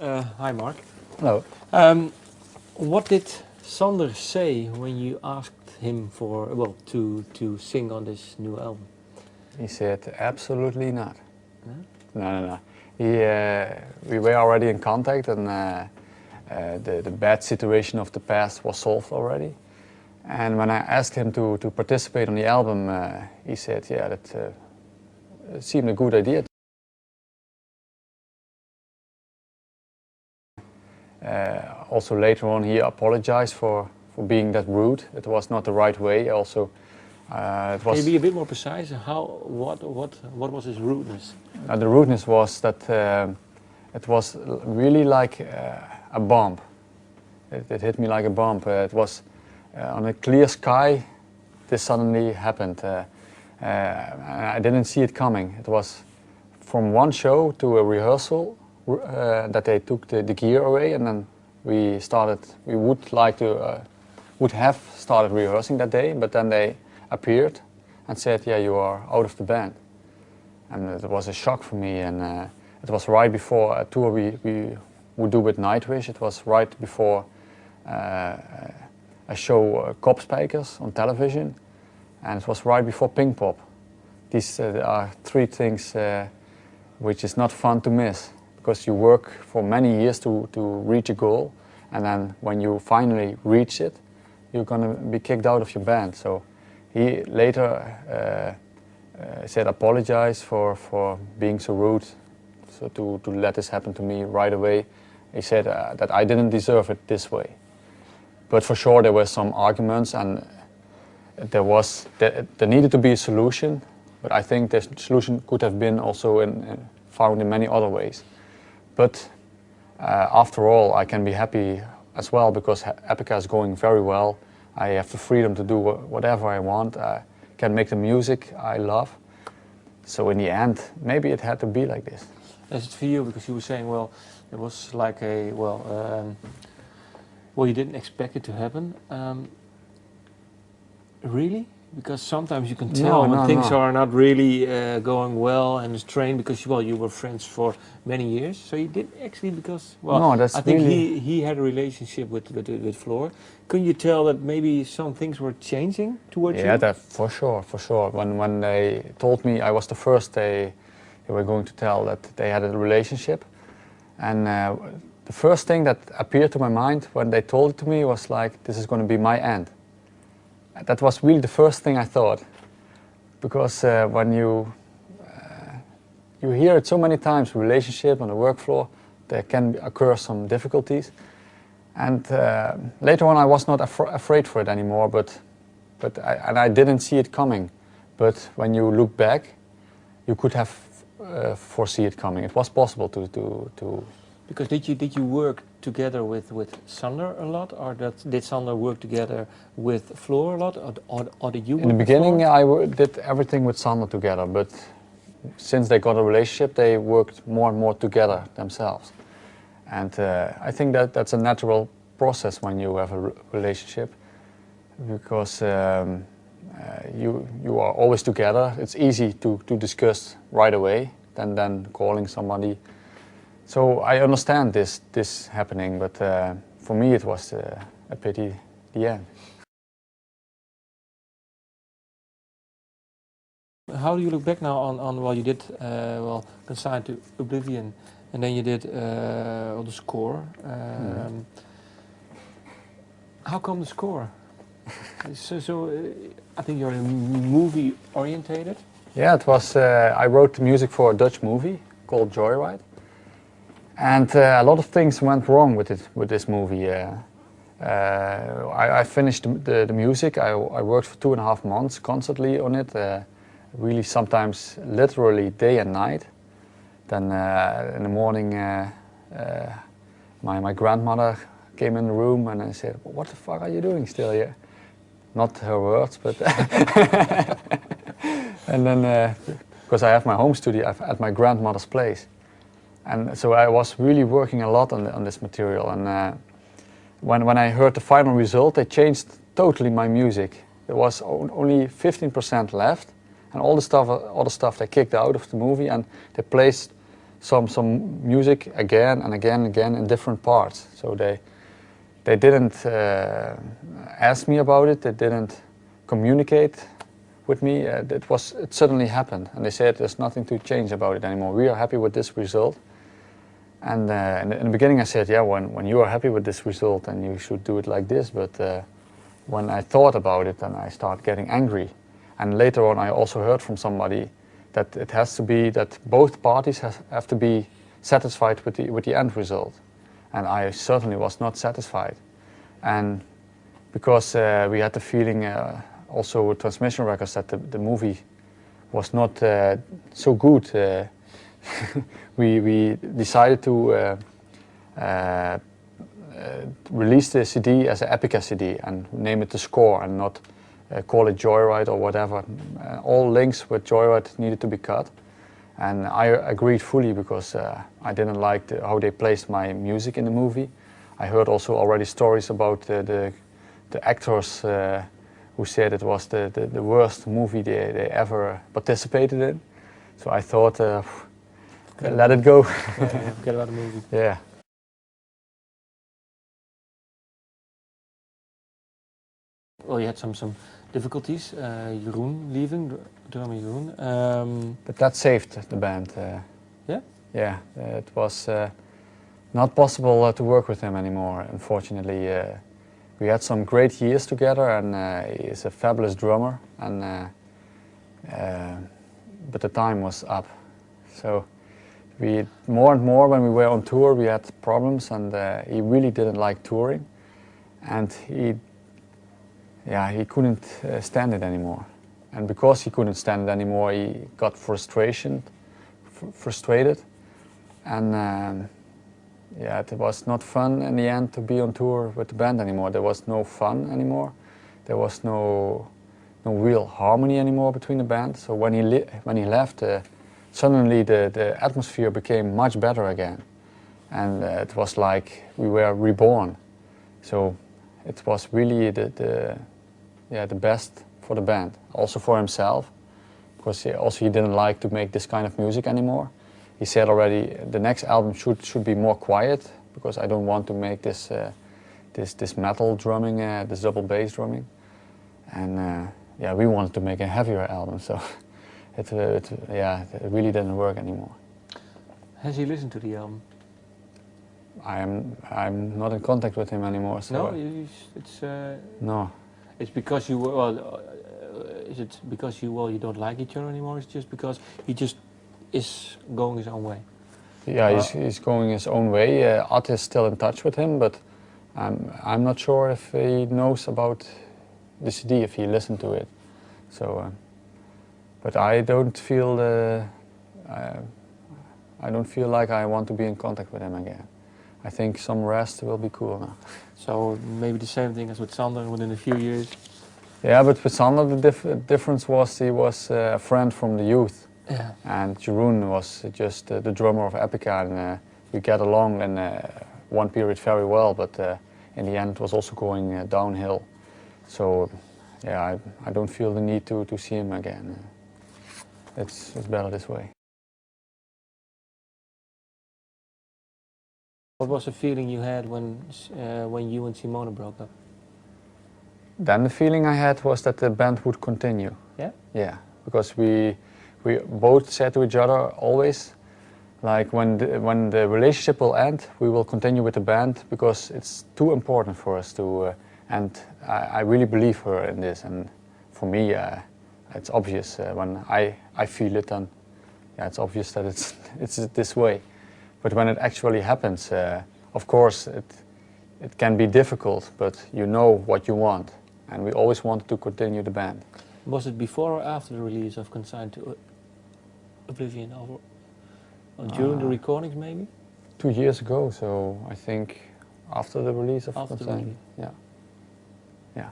Hi, Mark. Hello. What did Sander say when you asked him for to sing on this new album? He said, absolutely not. No? No. We were already in contact, and the bad situation of the past was solved already. And when I asked him to participate on the album, he said, yeah, that seemed a good idea. Also later on, he apologized for being that rude. It was not the right way. Also, it was. Can you be a bit more precise? What was his rudeness? The rudeness was that it was really like a bomb. It hit me like a bomb. It was on a clear sky. This suddenly happened. I didn't see it coming. It was from one show to a rehearsal that they took the gear away, and then we started. We would have started rehearsing that day, but then they appeared and said, "Yeah, you are out of the band." And it was a shock for me. And it was right before a tour we would do with Nightwish. It was right before a show, Kopspijkers, on television, and it was right before Pinkpop. These are three things which is not fun to miss, because you work for many years to reach a goal, and then when you finally reach it, you're gonna be kicked out of your band. So he later said apologize for being so rude, so to let this happen to me right away. He said that I didn't deserve it this way. But for sure there were some arguments, and there needed to be a solution. But I think the solution could have been also found in many other ways. But after all, I can be happy as well, because Epica is going very well. I have the freedom to do whatever I want. I can make the music I love. So in the end, maybe it had to be like this. Is it for you? Because you were saying, well, it was like you didn't expect it to happen. Really? Because sometimes you can tell when things are not really going well and strained, because you were friends for many years. So you did actually, because I think really he had a relationship with Floor. Couldn't you tell that maybe some things were changing towards you? Yeah, that for sure. When they told me, I was the first they were going to tell that they had a relationship, and the first thing that appeared to my mind when they told it to me was like, this is going to be my end. That was really the first thing I thought, because when you hear it so many times, relationship on the work floor, there can occur some difficulties. And later on, I was not afraid for it anymore, but I didn't see it coming. But when you look back, you could have foresee it coming. It was possible to. Because did you work together with Sander a lot, or did Sander work together with Floor a lot, or did you work? In the beginning, I did everything with Sander together, but since they got a relationship, they worked more and more together themselves. And I think that's a natural process when you have a relationship, because you are always together. It's easy to discuss right away than calling somebody. So I understand this happening, but for me it was a pity, the end. How do you look back now on you did Consigned to Oblivion, and then you did the score. How come the score? so I think you're movie orientated. Yeah, it was. I wrote the music for a Dutch movie called Joyride. And a lot of things went wrong with this movie. I finished the music. I worked for 2.5 months constantly on it, really sometimes literally day and night. Then in the morning, my grandmother came in the room and I said, "What the fuck are you doing still here?" Not her words, but and then because I have my home studio at my grandmother's place. And so I was really working a lot on this material, and when I heard the final result, they changed totally my music. There was only 15% left, and all the other stuff they kicked out of the movie, and they placed some music again and again and again in different parts. So they didn't ask me about it. They didn't communicate with me. It suddenly happened, and they said there's nothing to change about it anymore. We are happy with this result. And in the beginning I said, yeah, when you are happy with this result, then you should do it like this. But when I thought about it, then I started getting angry. And later on I also heard from somebody that it has to be that both parties have to be satisfied with the end result. And I certainly was not satisfied. And because we had the feeling also with transmission records that the movie was not so good, we decided to release the CD as an Epica CD and name it The Score and not call it Joyride or whatever. All links with Joyride needed to be cut. And I agreed fully because I didn't like how they placed my music in the movie. I heard also already stories about the actors who said it was the worst movie they ever participated in. So I thought, let it go. Yeah, forget about the movie. Yeah. Well, you had some difficulties, Jeroen leaving, drummer Jeroen. But that saved the band. Yeah? Yeah, it was not possible to work with him anymore, unfortunately. We had some great years together, and he's a fabulous drummer, and but the time was up. So we more and more when we were on tour we had problems, and he really didn't like touring, and he couldn't stand it anymore. And because he couldn't stand it anymore, he got frustrated, and yeah, it was not fun in the end to be on tour with the band anymore. There was no fun anymore. There was no real harmony anymore between the band. So when he left, suddenly the atmosphere became much better again, and it was like we were reborn. So it was really the best for the band, also for himself, because he didn't like to make this kind of music anymore. He said already the next album should be more quiet, because I don't want to make this metal drumming, this double bass drumming, and yeah, we wanted to make a heavier album, so it really didn't work anymore. Has he listened to the album? I'm not in contact with him anymore. So no, it's no. It's because you well, is it because you don't like each other anymore? It's just because he just is going his own way. Yeah, he's going his own way. At is still in touch with him, but I'm not sure if he knows about the CD, if he listened to it. So, but I don't feel I don't feel like I want to be in contact with him again. I think some rest will be cool now. So maybe the same thing as with Sander within a few years. Yeah, but with Sander the difference was he was a friend from the youth. Yeah. And Jeroen was just the drummer of Epica, and we get along in one period very well, but in the end it was also going downhill. So yeah, I don't feel the need to see him again. It's better this way. What was the feeling you had when you and Simone broke up? Then the feeling I had was that the band would continue. Yeah? Yeah, because we both said to each other always, like when the relationship will end, we will continue with the band, because it's too important for us to, and I really believe her in this, and for me it's obvious when I feel it, and yeah, it's obvious that it's this way. But when it actually happens, of course it can be difficult, but you know what you want, and we always wanted to continue the band. Was it before or after the release of Consigned to Oblivion, or during the recordings maybe? 2 years ago, so I think after the release of Consigned. Yeah. Yeah.